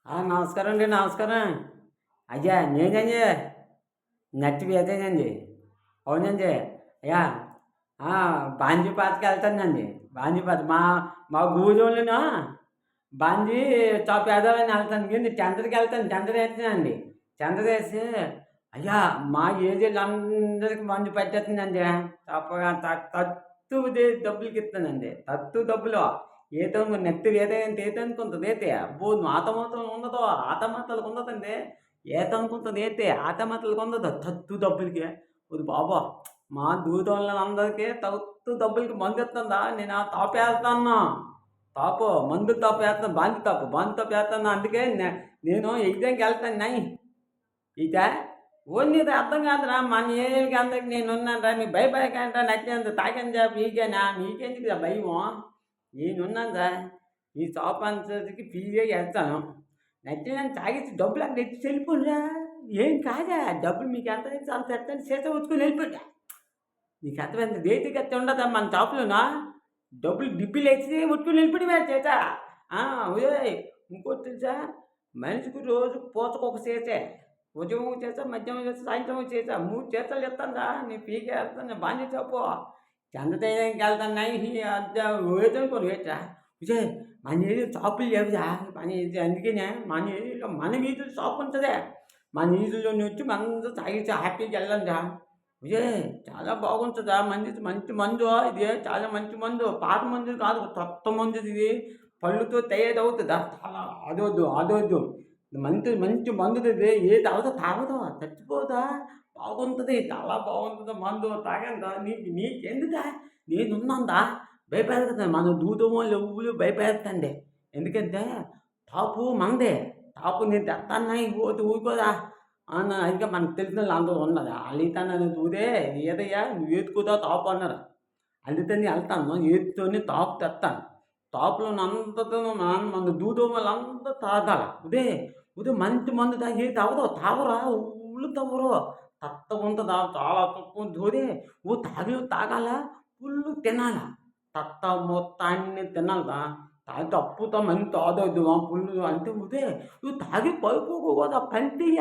నమస్కారం అండి. నమస్కారం. అయ్యా నేనండి నత్తి వేదేనండి. అవునండి. అయ్యా ఆ! బాంజీపాతకెళ్తానండి. బాంజీపాత మా ఊరోళ్ళును బాంజీ పేదవాడిని ఎళ్తాను. నేను టెండర్‌కెళ్తాను. టెండరేత్తానండి. టెండరేసి అయ్యా మా ఏరియాలో మందు పట్టేత్తందండి. చప్పగా తత్తుది డబ్బులకిత్తానండి. తత్తు డబ్బులు. ఏదో నెత్తి వేదేయంటే ఏటనుకుంటది ఏటి? అబ్బో! ఆతమాత్రం ఉండదు. ఆతమాత్రలకుండదండి. ఏటనుకుంటది ఏటి? ఆతమాత్రలకుండదు. తత్తు డబ్బులకి. ఓరి బాబా! మా దూరోళ్ళందరికీ తత్తు డబ్బులకి మందిత్తందా నేను ఆ తాపేత్తన్నాను. మందు తాపేత్తన్నాను. బాంది తాపేత్తన్నాను. అందుకే నేను ఎగ్జామ్‌కెళ్తాను ఈట ఓనిది అర్థం కాదురా! మన ఏరియాకి అందరికి నేనున్నానురా! నీకు భయపడకండ్రా నట్టేంత తాగండి మీకేనా? మీకెందుకురా భయము? నేనున్నానురా! ఈ షాప్ అంతటికి ఫ్రీగా ఎళ్తాను. నచ్చినంత తాగేసి డబ్బులు అక్కడ ఇచ్చేసి ఎళ్ళిపోండిరా! ఏం కాదా! డబ్బులు మీకు ఎంత ఇస్తే అంత ఎట్టండి సీసా ఉంచుకొని ఎళ్ళిపోండి. నీకు అర్థమైందా? రేటుగట్ట ఉండదా మన షాప్‌లోన? డబ్బులు డిబ్బీలేసి పట్టుకొని ఎళ్ళిపోవడమే చేత. ఆ! ఒరేయ్! ఇంకోటి తెలుసా? మనిషికి రోజు పూటకొక సీసే. ఉదయం ఒక సీసా, మధ్యాహ్నం ఒక సీసా, సాయంత్రం ఒక సీసా. 3 సీసాలు ఇస్తానురా! నేను ఫ్రీగా ఎళ్తాను బానే చెప్పు. చందటేయడానికెళ్తాను ఏదనుకోను ఏట్రా? ఒసేయ్! మన ఏరియాలో షాపులు లేవురా! అందుకనే మన ఏరియాలో మన వీధిలో షాప్ ఉంటది. మన వీధిలోనొచ్చి మనందరూ తాగేసి హ్యాపీగా ఎళ్ళండిరా! ఒసేయ్! చాలా బాగుంటదా మందిది మంచి మందు ఇది చాలా మంచి మందు. పాత మందు కాదు కొత్త మందుదిది. పళ్ళుతో తయారవుతదా చాలా అదొద్దు. మంచి మంచి మందుదిది. ఏది అవ్వదు తాగదు చచ్చిపోదా బాగుంటది. చాలా బాగుంటది మందు తాగండ్రా నీకెందుకా నేనున్నానురా భయపెడతండి. మనం దూదమోళ్ళు ఎవ్వలు భయపెడతండి. ఎందుకంటే టాపు మనదే. టాపు నేను తెత్తాను ఊరుకోరా! ఇంకా మనకు తెలిసినోళ్ళు అందరూ ఉన్నారు. ఆళ్ళితేనని ఊరే ఏదయ్యా నువ్వు ఏతుకుతావు తాపు అన్నారు. అందుకని ఎళ్తాను. ఏత్తోని తాపు తెత్తాను. తాపులోనంతటను మన దూదోమలంతా తాగాల. మంచి మందు తాగి తాగరు. తాగరా ఒళ్ళు తాగరు. తత్తగుంటదా చాలా తక్కువుంటది. తాగాల ఫుల్లు తినాల. తత్త మొత్తాన్ని తినాలిరా. తాగితే అప్పుతా మంది తాగొద్దు ఫుల్లు అంటే నువ్వు తాగి పడుకోకూడదు. పని తీసి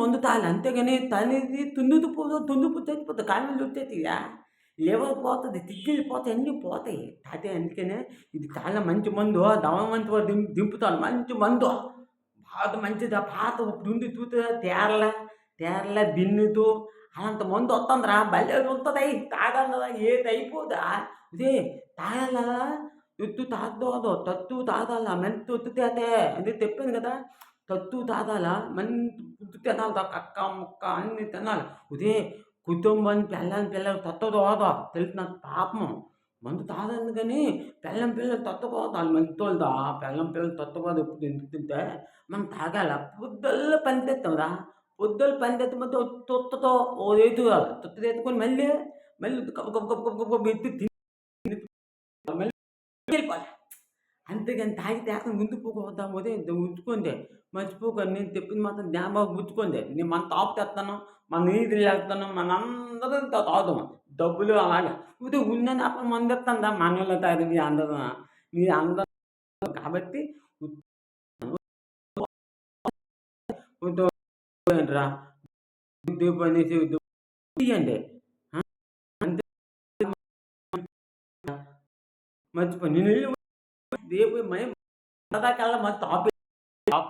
మందు తాగాలి. అంతేగాని తనిది తున్నుకు చచ్చిపోద్ది. కాళ్ళలో వచ్చేత్తాయిగా. లివర్ పోతది, కిడ్నీలు పోతాయి, అన్నీ పోతాయి. అందుకనే ఇది చాలా మంచి మందు. దమమంతి వాడు దింపుతాడు. మంచి మందు. బాగా మంచిది. పాత ఇప్పుడుంది చూసారా తేరల దిన్నుతో అలాంటి మందు వత్తందిరా. భలే ఉంటది. తాగండ్రా ఏది అయిపోదా. ఇదే తాగాల ఎత్తు తాగకూడదు. తత్తు తాగాల. మంచి ఒత్తు తేతే అది చెప్పాను కదా! తత్తు తాగాల. మంచి ఫుడ్ తినాలిరా. కక్క, ముక్క అన్నీ తినాలి. కుటుంబాన్ని పెళ్ళాం పిల్లలు తత్తకూడదు. తెలుసు నాకు పాపం. మందు తాగను గానీ పెళ్ళాం పిల్లలు తత్తకూడదు. ఆళ్ళు మంచోళ్ళురా. పెళ్ళాం పిల్లలు తత్తకూడదు ఎప్పుడు ఎందుకు తింటే మనం తాగాల. పొద్దల్లా పని చేత్తాంరా. పొద్దున్న పని చేత్తమంటే తుత్తతో ఓ ఎత్తుకోవాలి. తుత్తతో ఎత్తుకొని మళ్ళీ గబ గబ గబ గబ గబ ఎత్తి తిని మళ్ళీ వెళ్ళిపోవాలి. అంతేగాని తాగితే ఏకంగా ఉండిపోతా ఉంచుకోండి. మర్చిపోకండి. నేను చెప్పింది మాత్రం జ్ఞాపకం ఉంచుకోండి. మన తాపు తెత్తాను. మన ఈదులు ఎళ్తాను. మనందరం తాగుదాం. డబ్బులు అలాగా. ఉన్నన్ని అప్పుడు మందిత్తందా మనోళ్ళు తాగి మీరందరూ కాబట్టి ఏంట్రా పనేసి ఇయ్యండి. ఆ! అంతే మర్చిపోయి నేనెళ్ళి రేపు సరదాకల్లా తాపు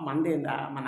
మందేందా మన